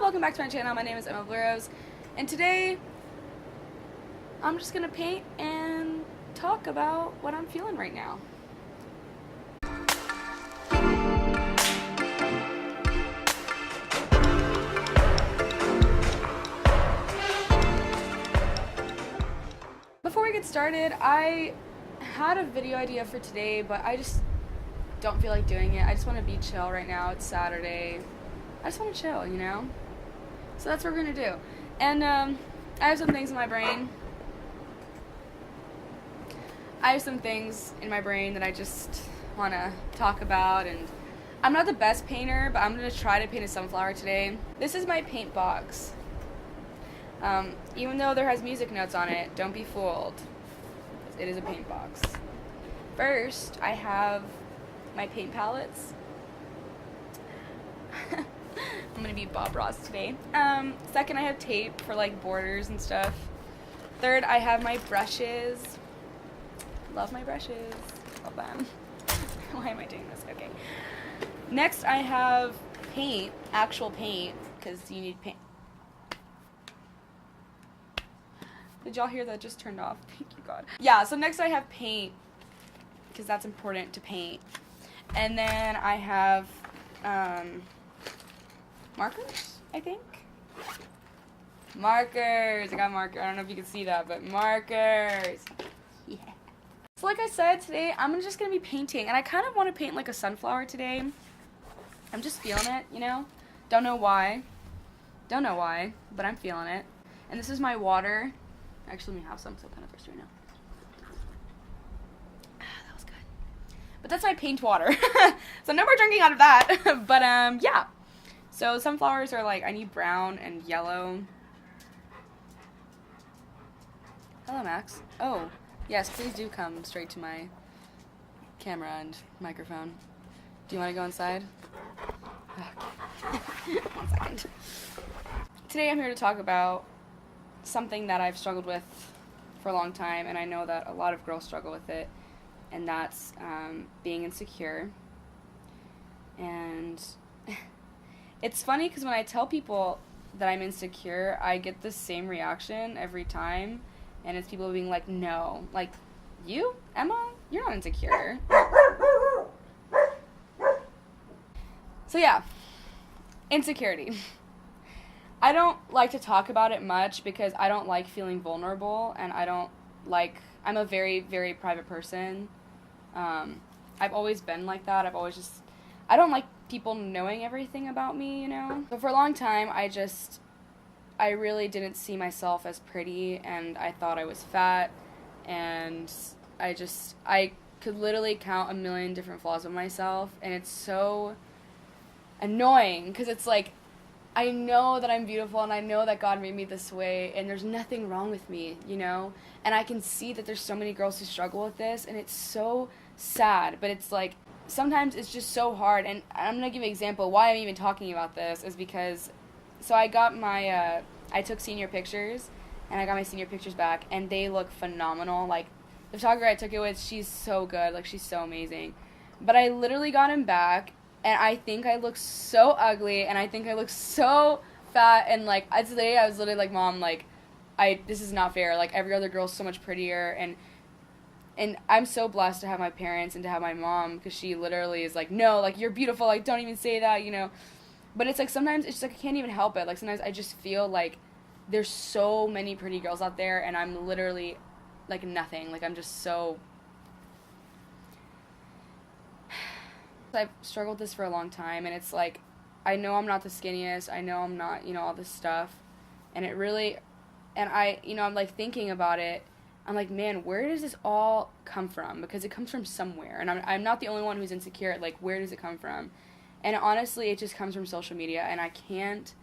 welcome back to my channel. My name is Emma Blurose, and today I'm just gonna paint and talk about what I'm feeling right now. Before we get started, I had a video idea for today, but I just don't feel like doing it. I just want to be chill right now. It's Saturday. I just want to chill, you know? So that's what we're going to do. And I have some things in my brain. I have some things in my brain that I just want to talk about. And I'm not the best painter, but I'm going to try to paint a sunflower today. This is my paint box. Even though there has music notes on it, don't be fooled. It is a paint box. First, I have my paint palettes. I'm gonna be Bob Ross today. Second, I have tape for like borders and stuff. Third, I have my brushes. Love my brushes. Love them. Why am I doing this? Okay. Next, I have paint, actual paint, because you need paint. Did y'all hear that just turned off? Thank you, God. Yeah, so next I have paint, because that's important to paint. And then I have markers, I think. Markers. I got markers. I don't know if you can see that, but markers. Yeah. So like I said, today I'm just going to be painting. And I kind of want to paint like a sunflower today. I'm just feeling it, you know? Don't know why. Don't know why, but I'm feeling it. And this is my water. Actually, let me have some, so I'm kind of thirsty right now. That was good. But that's my paint water. So no more drinking out of that. But yeah. So sunflowers are like, I need brown and yellow. Hello, Max. Oh, yes, please do come straight to my camera and microphone. Do you want to go inside? Okay. 1 second. Today I'm here to talk about something that I've struggled with for a long time, and I know that a lot of girls struggle with it, and that's being insecure. And it's funny because when I tell people that I'm insecure, I get the same reaction every time, and it's people being like, no, like, you, Emma, you're not insecure. So yeah, insecurity. I don't like to talk about it much because I don't like feeling vulnerable, and I'm a very, very private person. I've always been like that. I don't like people knowing everything about me, you know? So for a long time, I really didn't see myself as pretty, and I thought I was fat, and I could literally count a million different flaws of myself, and it's so annoying because it's like, I know that I'm beautiful, and I know that God made me this way, and there's nothing wrong with me, you know? And I can see that there's so many girls who struggle with this, and it's so sad, but it's like, sometimes it's just so hard. And I'm going to give you an example. Why I'm even talking about this is because, so I got my, I took senior pictures, and I got my senior pictures back, and they look phenomenal. Like, the photographer I took it with, she's so good, like, she's so amazing. But I literally got them back, and I think I look so ugly, and I think I look so fat, and, like, today I was literally like, Mom, like, this is not fair. Like, every other girl's so much prettier, and I'm so blessed to have my parents and to have my mom, because she literally is like, no, like, you're beautiful, like, don't even say that, you know? But it's like, sometimes it's just like, I can't even help it. Like, sometimes I just feel like there's so many pretty girls out there, and I'm literally, like, nothing. Like, I'm just so... I've struggled with this for a long time, and it's like, I know I'm not the skinniest, I know I'm not, you know, all this stuff, and it really, and I'm like thinking about it, I'm like, man, where does this all come from? Because it comes from somewhere, and I'm not the only one who's insecure. Like, where does it come from? And honestly, it just comes from social media, and I can't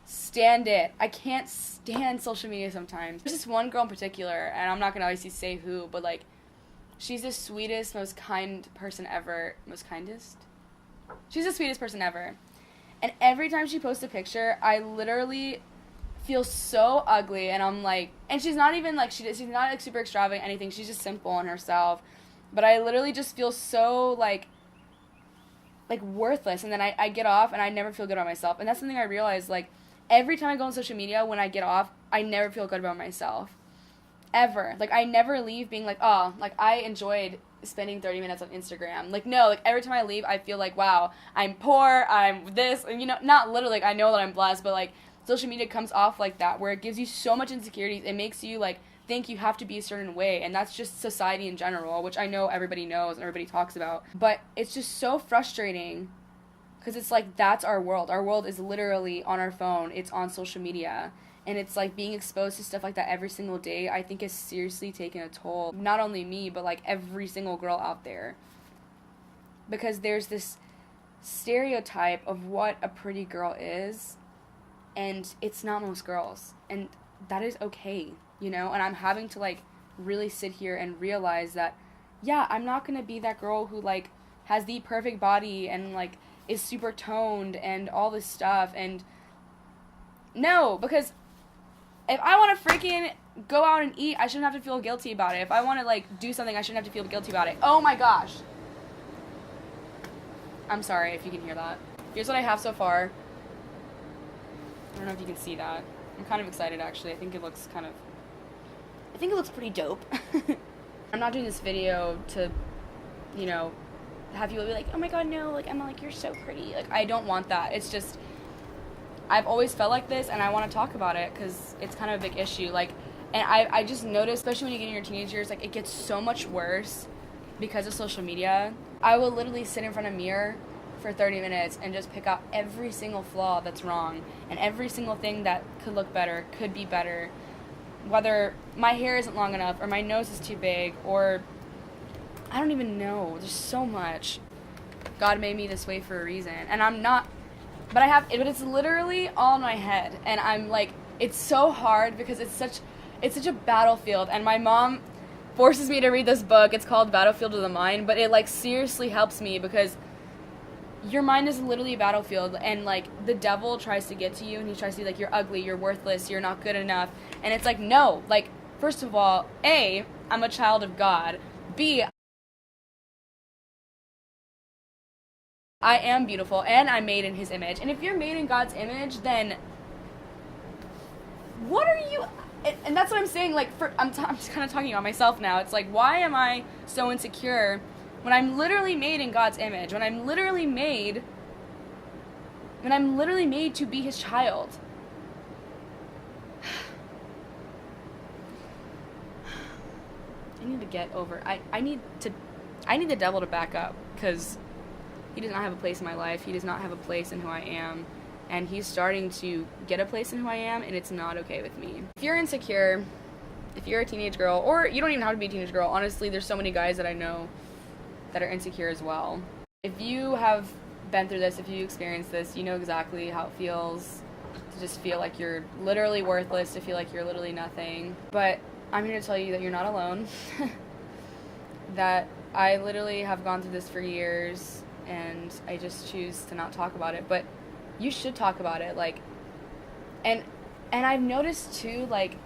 stand it. I can't stand social media sometimes. There's this one girl in particular, and I'm not going to obviously say who, but like, she's the sweetest, most kind person ever. Most kindest? She's the sweetest person ever. And every time she posts a picture, I literally feel so ugly, and I'm like, and she's not even like, she's not like super extravagant, anything, she's just simple in herself, but I literally just feel so like worthless, and then I get off, and I never feel good about myself, and that's something I realized, like, every time I go on social media, when I get off, I never feel good about myself. Ever. Like, I never leave being like, oh, like, I enjoyed spending 30 minutes on Instagram. Like, no, like, every time I leave, I feel like, wow, I'm poor, I'm this, and, you know, not literally, like, I know that I'm blessed, but, like, social media comes off like that, where it gives you so much insecurities. It makes you, like, think you have to be a certain way, and that's just society in general, which I know everybody knows and everybody talks about. But it's just so frustrating, because it's like, that's our world. Our world is literally on our phone. It's on social media. And it's like, being exposed to stuff like that every single day, I think is seriously taking a toll. Not only me, but like every single girl out there. Because there's this stereotype of what a pretty girl is, and it's not most girls. And that is okay, you know? And I'm having to like really sit here and realize that, yeah, I'm not gonna be that girl who like has the perfect body and like is super toned and all this stuff. And no, because if I want to freaking go out and eat, I shouldn't have to feel guilty about it. If I want to, like, do something, I shouldn't have to feel guilty about it. Oh, my gosh. I'm sorry if you can hear that. Here's what I have so far. I don't know if you can see that. I'm kind of excited, actually. I think it looks pretty dope. I'm not doing this video to, you know, have people be like, oh, my God, no. Like, Emma, like, you're so pretty. Like, I don't want that. It's just, I've always felt like this, and I want to talk about it because it's kind of a big issue. Like, and I just noticed, especially when you get in your teenage years, like, it gets so much worse because of social media. I will literally sit in front of a mirror for 30 minutes and just pick out every single flaw that's wrong and every single thing that could look better, could be better. Whether my hair isn't long enough or my nose is too big or I don't even know. There's so much. God made me this way for a reason, and I'm not. But it's literally all in my head, and I'm like, it's so hard because it's such a battlefield, and my mom forces me to read this book. It's called Battlefield of the Mind, but it like seriously helps me because your mind is literally a battlefield, and like the devil tries to get to you, and he tries to be like, you're ugly, you're worthless, you're not good enough, and it's like, no, like, first of all, A, I'm a child of God, B, I am beautiful, and I'm made in his image. And if you're made in God's image, then what are you... And that's what I'm saying, like, I'm just kind of talking about myself now. It's like, why am I so insecure when I'm literally made in God's image? When I'm literally made to be his child? I need to get over... I need the devil to back up, because he does not have a place in my life. He does not have a place in who I am. And he's starting to get a place in who I am, and it's not okay with me. If you're insecure, if you're a teenage girl, or you don't even have to be a teenage girl, honestly, there's so many guys that I know that are insecure as well. If you have been through this, if you experienced this, you know exactly how it feels to just feel like you're literally worthless, to feel like you're literally nothing. But I'm here to tell you that you're not alone. That I literally have gone through this for years, and I just choose to not talk about it. But you should talk about it, like, and I've noticed too, like,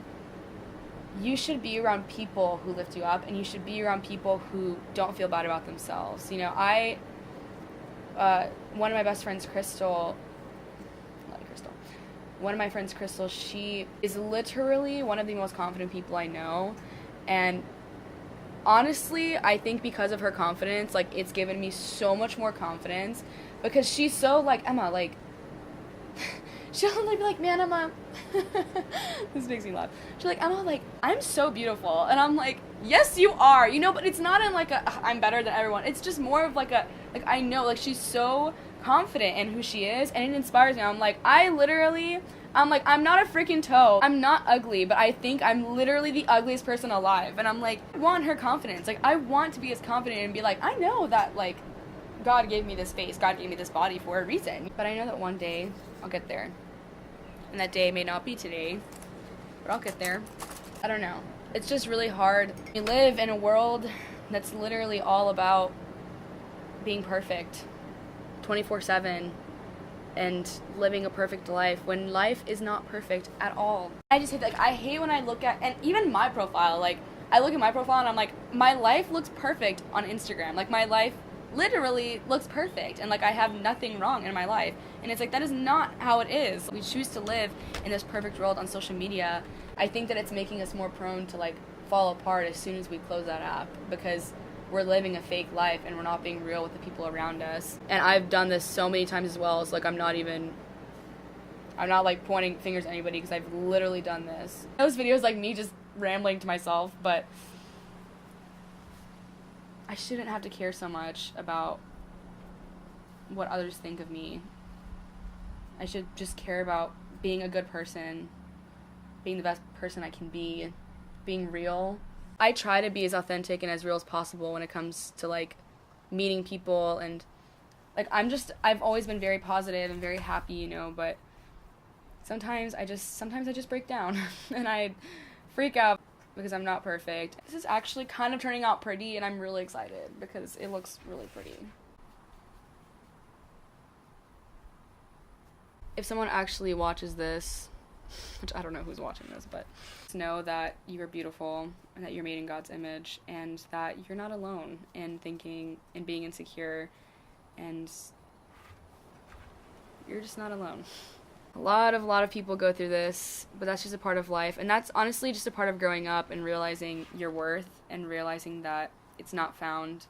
you should be around people who lift you up, and you should be around people who don't feel bad about themselves. You know, one of my best friends, Crystal, she is literally one of the most confident people I know, and honestly, I think because of her confidence, like, it's given me so much more confidence, because she's so, like, Emma, like, she'll, like, be like, man, Emma, this makes me laugh, she's like, Emma, like, I'm so beautiful, and I'm like, yes, you are, you know, but it's not in, like, I'm better than everyone, it's just more of, like, I know, like, she's so confident in who she is, and it inspires me. I'm like, I'm not a freaking toe. I'm not ugly, but I think I'm literally the ugliest person alive. And I'm like, I want her confidence. Like, I want to be as confident and be like, I know that, like, God gave me this face, God gave me this body for a reason. But I know that one day I'll get there. And that day may not be today, but I'll get there. I don't know. It's just really hard. We live in a world that's literally all about being perfect 24/7 and living a perfect life when life is not perfect at all. I just hate, like, I hate when I look at, and even my profile, like, I look at my profile and I'm like, my life looks perfect on Instagram. Like, my life literally looks perfect and like I have nothing wrong in my life. And it's like, that is not how it is. We choose to live in this perfect world on social media. I think that it's making us more prone to like fall apart as soon as we close that app, because we're living a fake life and we're not being real with the people around us. And I've done this so many times as well. It's like I'm not like pointing fingers at anybody, because I've literally done this. Those videos like me just rambling to myself, but I shouldn't have to care so much about what others think of me. I should just care about being a good person, being the best person I can be, being real. I try to be as authentic and as real as possible when it comes to like meeting people, and like I've always been very positive and very happy, you know, but sometimes I just break down and I freak out because I'm not perfect. This is actually kind of turning out pretty, and I'm really excited because it looks really pretty. If someone actually watches this, which I don't know who's watching this, but know that you are beautiful and that you're made in God's image, and that you're not alone in thinking and being insecure, and you're just not alone. A lot of people go through this, but that's just a part of life, and that's honestly just a part of growing up and realizing your worth and realizing that it's not found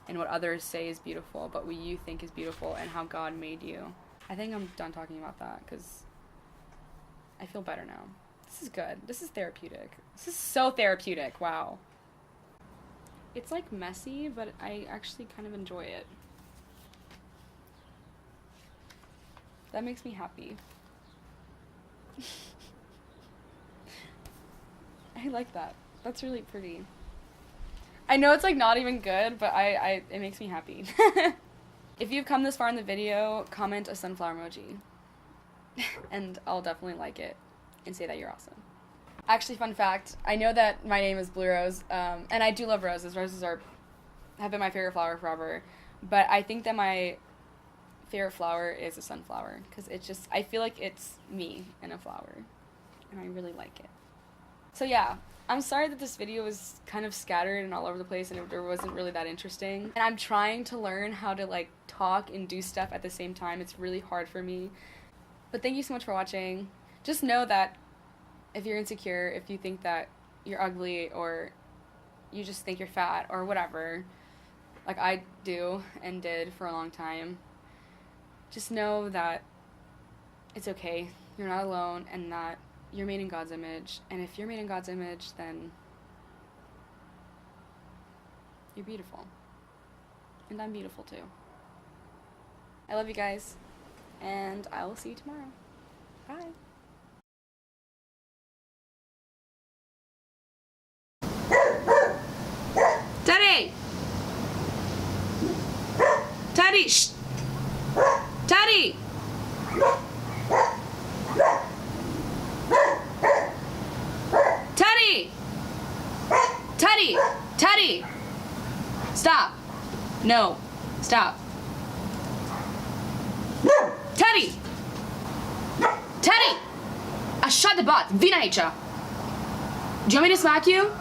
in what others say is beautiful, but what you think is beautiful and how God made you. I think I'm done talking about that because I feel better now. This is good. This is therapeutic. This is so therapeutic. Wow. It's like messy, but I actually kind of enjoy it. That makes me happy. I like that. That's really pretty. I know it's like not even good, but it makes me happy. If you've come this far in the video, comment a sunflower emoji. And I'll definitely like it and say that you're awesome. Actually, fun fact, I know that my name is Blurose, and I do love roses. Roses have been my favorite flower forever, but I think that my favorite flower is a sunflower, because I feel like it's me in a flower, and I really like it. So yeah, I'm sorry that this video was kind of scattered and all over the place, and it wasn't really that interesting. And I'm trying to learn how to like talk and do stuff at the same time. It's really hard for me. But thank you so much for watching. Just know that if you're insecure, if you think that you're ugly, or you just think you're fat, or whatever, like I do and did for a long time, just know that it's okay. You're not alone, and that you're made in God's image. And if you're made in God's image, then you're beautiful. And I'm beautiful too. I love you guys, and I will see you tomorrow. Bye. Teddy! Teddy! Shh! Teddy! Teddy! Teddy! Teddy! Stop! No. Stop. Teddy! Teddy! Așa de bat! Vine aici! Do you want me to smack you?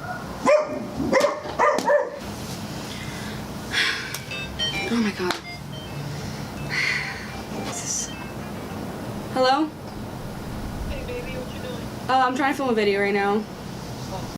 Oh my god. Hello? Hey baby, what you doing? I'm trying to film a video right now.